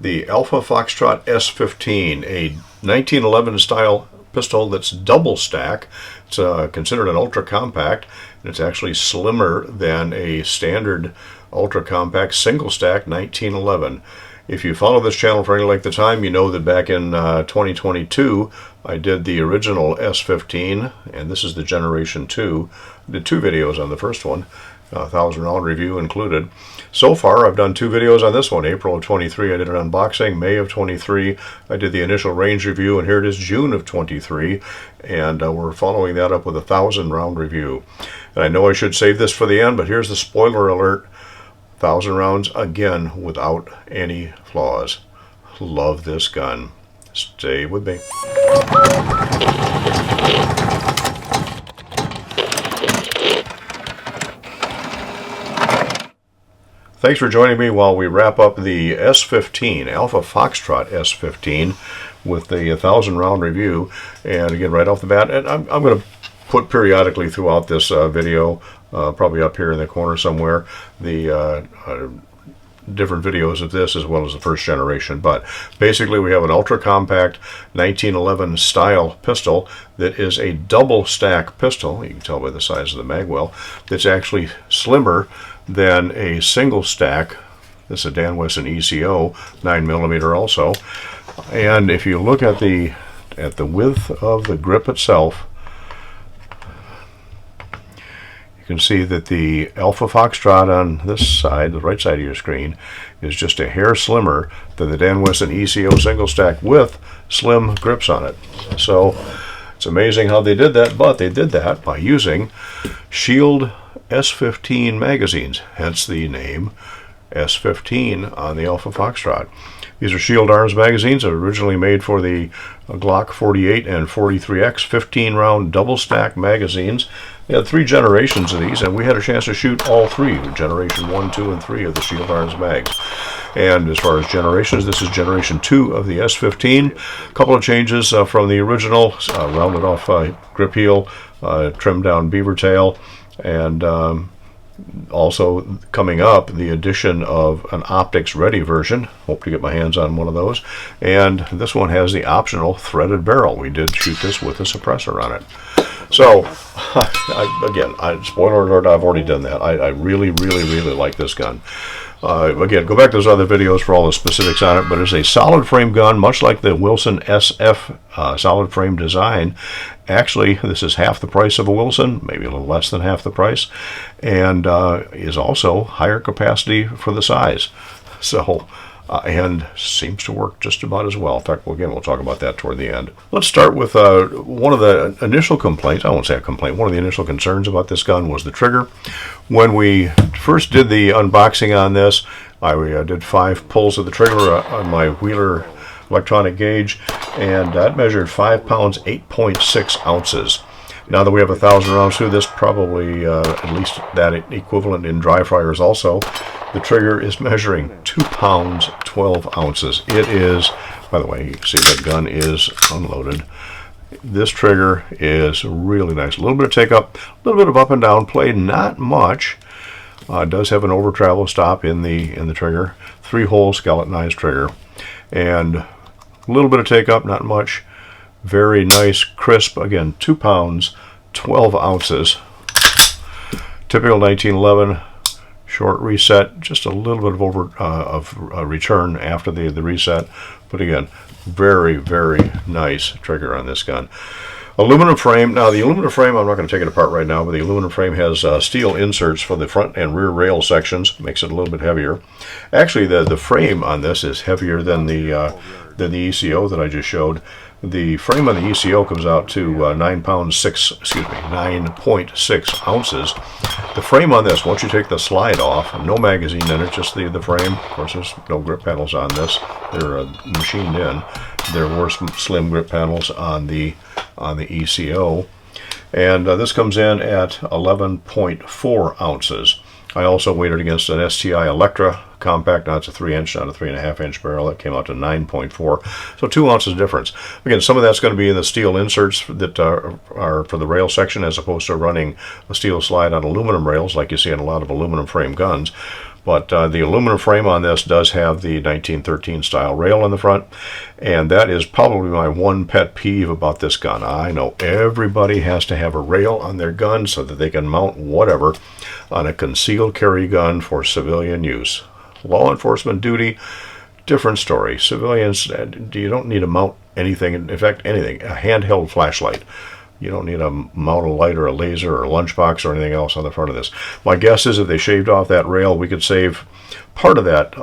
the Alpha Foxtrot S15, a 1911 style pistol that's double stack. It's considered an ultra compact, and it's actually slimmer than a standard ultra compact single stack 1911. If you follow this channel for any length of time, you know that back in 2022 I did the original S15, and this is the Generation 2. I did 2 videos on the first one, 1,000 round review included. So far I've done 2 videos on this one. April of 23 I did an unboxing, May of 23 I did the initial range review, and here it is June of 23, and we're following that up with a 1,000 round review. And I know I should save this for the end, but here's the spoiler alert. 1,000 rounds, again, without any flaws. Love this gun. Stay with me. Thanks for joining me while we wrap up the S15, Alpha Foxtrot S15, with the 1,000 round review. And again, right off the bat, and I'm going to put periodically throughout this video, probably up here in the corner somewhere, the different videos of this as well as the first generation. But basically we have an ultra compact 1911 style pistol that is a double stack pistol. You can tell by the size of the mag well. That's actually slimmer than a single stack. This is a Dan Wesson ECO 9mm also. And if you look at the width of the grip itself, you can see that the Alpha Foxtrot on this side, the right side of your screen, is just a hair slimmer than the Dan Wesson ECO single stack with slim grips on it. So it's amazing how they did that, but they did that by using Shield S15 magazines, hence the name S15 on the Alpha Foxtrot. These are Shield Arms magazines that were originally made for the Glock 48 and 43X 15 round double stack magazines. They had 3 generations of these, and we had a chance to shoot all 3, generation 1, 2, and 3 of the Shield Arms mags. And as far as generations, this is generation 2 of the S15. A couple of changes from the original: rounded off grip heel, trimmed down beaver tail, and also coming up, the addition of an optics ready version. Hope to get my hands on one of those. And this one has the optional threaded barrel. We did shoot this with a suppressor on it. So, again, spoiler alert, I've already done that. I really like this gun. Again, go back to those other videos for all the specifics on it, but it's a solid frame gun, much like the Wilson SF solid frame design. Actually, this is half the price of a Wilson, maybe a little less than half the price, and is also higher capacity for the size. So, and seems to work just about as well. In fact, again, we'll talk about that toward the end. Let's start with one of the initial complaints. I won't say a complaint. One of the initial concerns about this gun was the trigger. When we first did the unboxing on this, I did 5 pulls of the trigger on my Wheeler electronic gauge, and that measured 5 pounds 8.6 ounces. Now that we have 1,000 rounds through this, probably at least that equivalent in dry fires also. The trigger is measuring 2 pounds 12 ounces. It is, by the way, you can see that gun is unloaded. This trigger is really nice. A little bit of take up, a little bit of up and down play, not much. It does have an over travel stop in the trigger. 3-hole skeletonized trigger, and a little bit of take up, not much. Very nice, crisp. Again, 2 pounds 12 ounces. Typical 1911. Short reset, just a little bit of return after the reset, but again, very nice trigger on this gun. Aluminum frame. Now the aluminum frame, I'm not going to take it apart right now, but the aluminum frame has steel inserts for the front and rear rail sections, makes it a little bit heavier. Actually, the frame on this is heavier than the ECO that I just showed. The frame on the ECO comes out to 9.6 ounces. The frame on this, once you take the slide off, no magazine in it, just the frame. Of course, there's no grip panels on this. They're machined in. There were some slim grip panels on the ECO, and this comes in at 11.4 ounces. I also weighed it against an STI Electra compact. Now it's a 3-inch, not a 3.5-inch barrel. That came out to 9.4, so 2 ounces difference. Again, some of that's going to be in the steel inserts that are for the rail section, as opposed to running a steel slide on aluminum rails like you see on a lot of aluminum frame guns. But the aluminum frame on this does have the 1913 style rail in the front, and that is probably my one pet peeve about this gun. I know everybody has to have a rail on their gun so that they can mount whatever on a concealed carry gun for civilian use. Law enforcement duty, different story. Civilians, you don't need to mount anything, in fact anything, a handheld flashlight. You don't need to mount a light or a laser or a lunchbox or anything else on the front of this. My guess is if they shaved off that rail, we could save part of that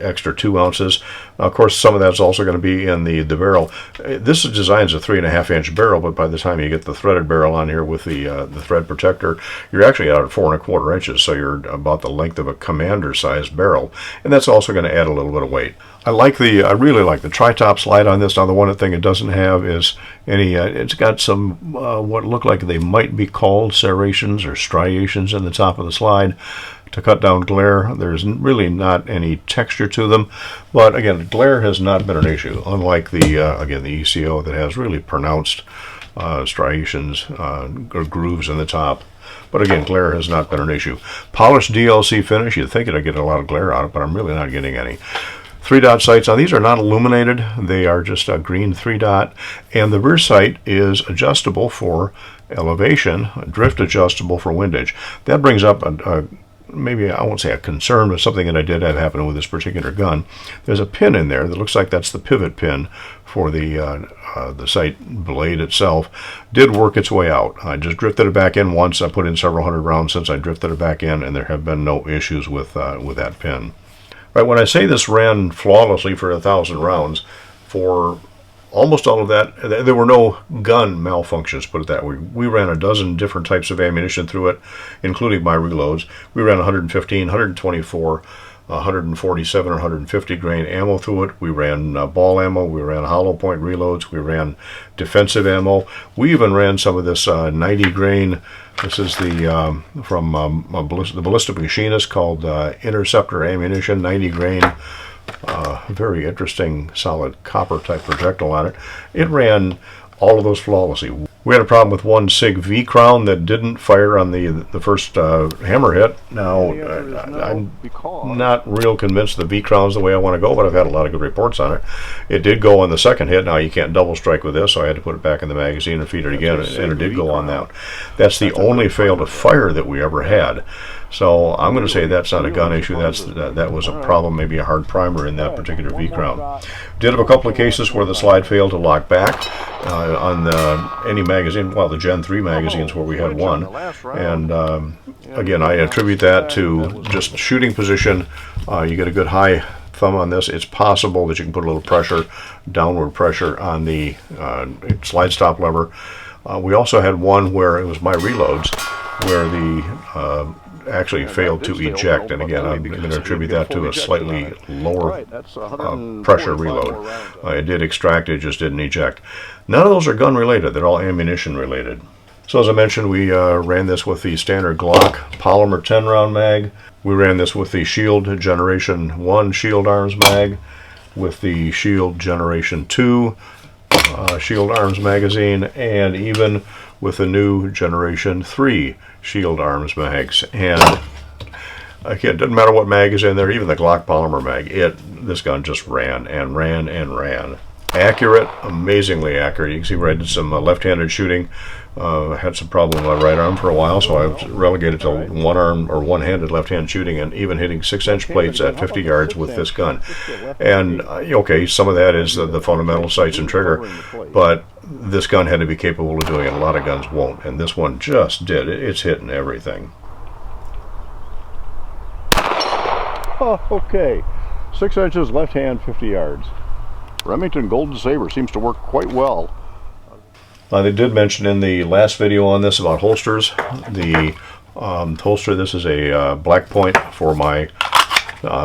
extra 2 ounces. Now, of course, some of that's also going to be in the barrel. This is designed as a 3.5-inch barrel, but by the time you get the threaded barrel on here with the thread protector, you're actually out at 4.25 inches, so you're about the length of a commander-sized barrel, and that's also going to add a little bit of weight. I really like the tri-top slide on this. Now, the one thing it doesn't have is any, it's got some, what look like they might be called serrations or striations in the top of the slide to cut down glare. There's really not any texture to them, but again, glare has not been an issue, unlike the, again, the ECO that has really pronounced striations or grooves in the top. But again, glare has not been an issue. Polished DLC finish, you'd think it'd get a lot of glare out of it, but I'm really not getting any. 3-dot sights. Now, these are not illuminated. They are just a green 3-dot. And the rear sight is adjustable for elevation, drift adjustable for windage. That brings up maybe, I won't say a concern, but something that I did have happen with this particular gun. There's a pin in there that looks like that's the pivot pin for the sight blade itself. Did work its way out. I just drifted it back in once. I put in several hundred rounds since I drifted it back in, and there have been no issues with that pin. Right, when I say this ran flawlessly for 1,000 rounds, for almost all of that, there were no gun malfunctions, put it that way. We ran a dozen different types of ammunition through it, including my reloads. We ran 115, 124, 147 or 150 grain ammo through it. We ran ball ammo. We ran hollow point reloads. We ran defensive ammo. We even ran some of this 90 grain. This is the from the ballistic machinist called Interceptor ammunition, 90 grain. Very interesting, solid copper type projectile on it. It ran all of those flawlessly. We had a problem with one SIG V crown that didn't fire on the first hammer hit. Now, I'm not real convinced the V crown's the way I want to go, but I've had a lot of good reports on it. It did go on the second hit. Now, you can't double strike with this, so I had to put it back in the magazine and feed it again, and it did go on that. That's the only fail to fire that we ever had. So I'm going to say that's not a gun issue. That was a problem, maybe a hard primer in that particular V crown. Did have a couple of cases where the slide failed to lock back on any magazine. Well, the Gen 3 magazines where we had one. And again, I attribute that to just shooting position. You get a good high thumb on this. It's possible that you can put a little pressure, downward pressure on the slide stop lever. We also had one where it was my reloads where the actually failed to eject, and again, I'm going to attribute that to a slightly lower pressure reload. It did extract, it just didn't eject. None of those are gun related, they're all ammunition related. So as I mentioned, we ran this with the standard Glock polymer 10-round mag. We ran this with the Shield Generation 1 Shield Arms mag, with the Shield Generation 2 Shield Arms magazine, and even with the new Generation 3 Shield Arms mags. And again, it doesn't matter what mag is in there, even the Glock polymer mag, this gun just ran and ran and ran. Accurate, amazingly accurate. You can see where I did some left-handed shooting. Had some problem with my right arm for a while, so I was relegated to one-arm or one-handed left-hand shooting, and even hitting 6-inch plates at 50 yards with this gun. And okay, some of that is the fundamental sights and trigger, but this gun had to be capable of doing it. A lot of guns won't, and this one just did. It's hitting everything. Oh, okay, 6 inches left hand, 50 yards. Remington Golden Saber seems to work quite well. They did mention in the last video on this about holsters. The holster, this is a black point for my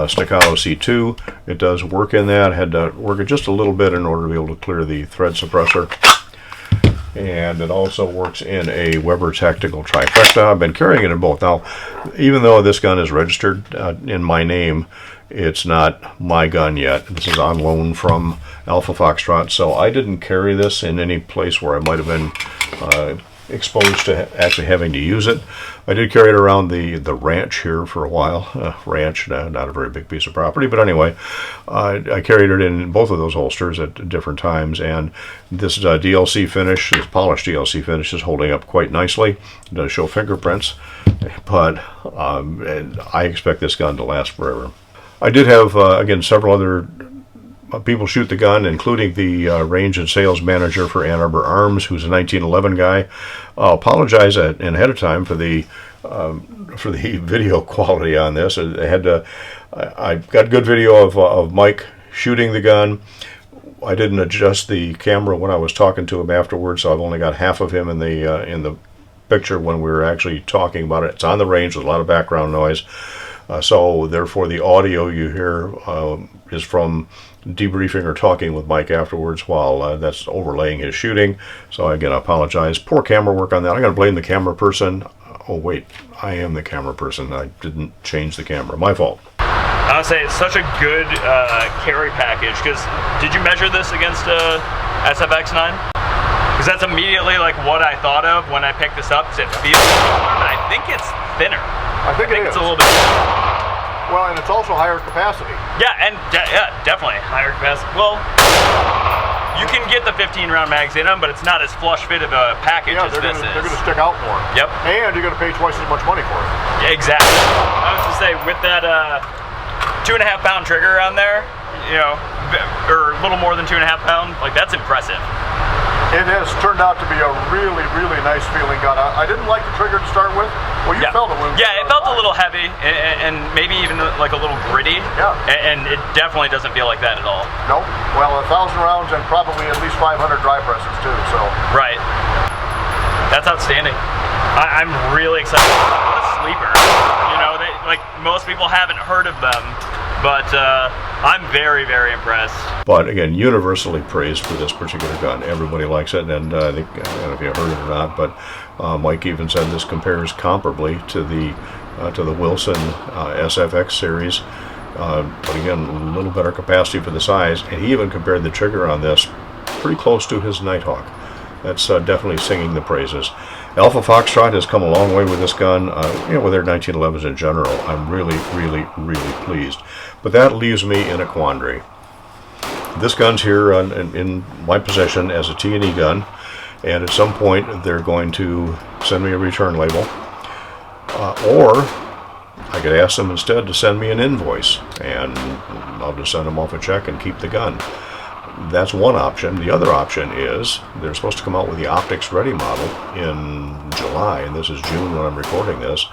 Staccato C2. It does work in that. Had to work it just a little bit in order to be able to clear the thread suppressor. And it also works in a Weber Tactical Trifecta. I've been carrying it in both. Now, even though this gun is registered in my name, it's not my gun yet. This is on loan from Alpha Foxtrot, so I didn't carry this in any place where I might have been exposed to actually having to use it. I did carry it around the ranch here for a while. Ranch, not a very big piece of property, but anyway, I carried it in both of those holsters at different times, and this DLC finish, this polished DLC finish, is holding up quite nicely. It does show fingerprints, but I expect this gun to last forever. I did have, again, several other people shoot the gun, including the range and sales manager for Ann Arbor Arms, who's a 1911 guy. I'll apologize ahead of time for the video quality on this. I got good video of Mike shooting the gun. I didn't adjust the camera when I was talking to him afterwards, so I've only got half of him in the picture when we were actually talking about it. It's on the range with a lot of background noise. So therefore the audio you hear is from debriefing or talking with Mike afterwards while that's overlaying his shooting. So again, I apologize. Poor camera work on that. I'm going to blame the camera person. Oh wait, I am the camera person. I didn't change the camera. My fault. I would say it's such a good carry package, because did you measure this against SFX9? Because that's immediately like what I thought of when I picked this up. It feels similar, but I think it's thinner. I think it's a little bit. Well, and it's also higher capacity. Yeah, and yeah, definitely higher capacity. Well, you can get the 15-round mags in them, but it's not as flush fit of a package as this is. They're going to stick out more. Yep. And you're going to pay twice as much money for it. Exactly. I was to say, with that 2.5-pound trigger on there, you know, or a little more than 2.5 pounds, like that's impressive. It has turned out to be a really, really nice feeling gun. I didn't like the trigger to start with. Well, you felt it. Yeah, it felt a little heavy and maybe even like a little gritty. Yeah. And it definitely doesn't feel like that at all. Nope. Well, 1,000 rounds and probably at least 500 dry presses too. So. Right. That's outstanding. I'm really excited. What a sleeper. You know, like most people haven't heard of them, but I'm very, very impressed. But again, universally praised for this particular gun. Everybody likes it, and I think, I don't know if you heard it or not, but Mike even said this compares comparably to the Wilson SFX series. But again, a little better capacity for the size, and he even compared the trigger on this pretty close to his Nighthawk. That's definitely singing the praises. Alpha Foxtrot has come a long way with this gun, with their 1911s in general. I'm really, really, really pleased. But that leaves me in a quandary. This gun's here in my possession as a T&E gun, and at some point they're going to send me a return label, or I could ask them instead to send me an invoice, and I'll just send them off a check and keep the gun. That's one option. The other option is they're supposed to come out with the optics ready model in July, and this is June when I'm recording this.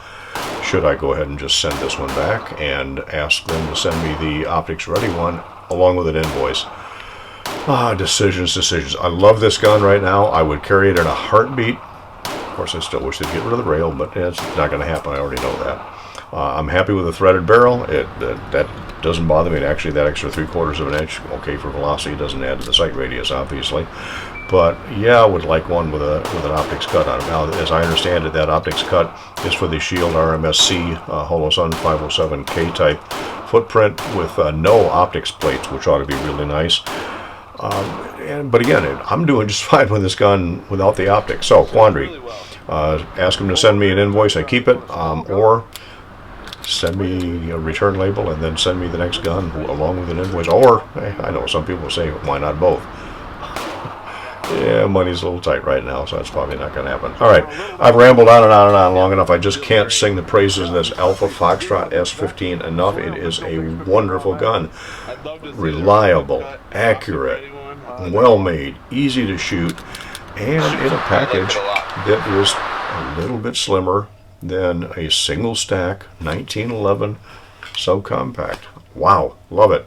Should I go ahead and just send this one back and ask them to send me the optics ready one along with an invoice? Decisions. I love this gun right now. I would carry it in a heartbeat. Of course, I still wish they'd get rid of the rail, but it's not going to happen. I already know that. I'm happy with the threaded barrel. That doesn't bother me. And actually, that extra 3/4 of an inch, okay for velocity, doesn't add to the sight radius, obviously. But yeah, I would like one with an optics cut on it. Now, as I understand it, that optics cut is for the Shield RMSC Holosun 507K type footprint with no optics plates, which ought to be really nice. But again, I'm doing just fine with this gun without the optics. So, quandary. Ask them to send me an invoice, I keep it, or send me a return label and then send me the next gun along with an invoice. Or, I know some people say, why not both? Yeah, money's a little tight right now, so that's probably not going to happen. All right, I've rambled on and on and on long enough. I just can't sing the praises of this Alpha Foxtrot S15 enough. It is a wonderful gun. Reliable, accurate, well-made, easy to shoot, and in a package that is a little bit slimmer than a single stack 1911 subcompact. Wow, love it.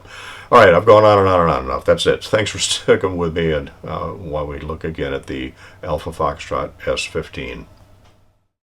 All right, I've gone on and on and on enough. That's it. Thanks for sticking with me, and while we look again at the Alpha Foxtrot S15.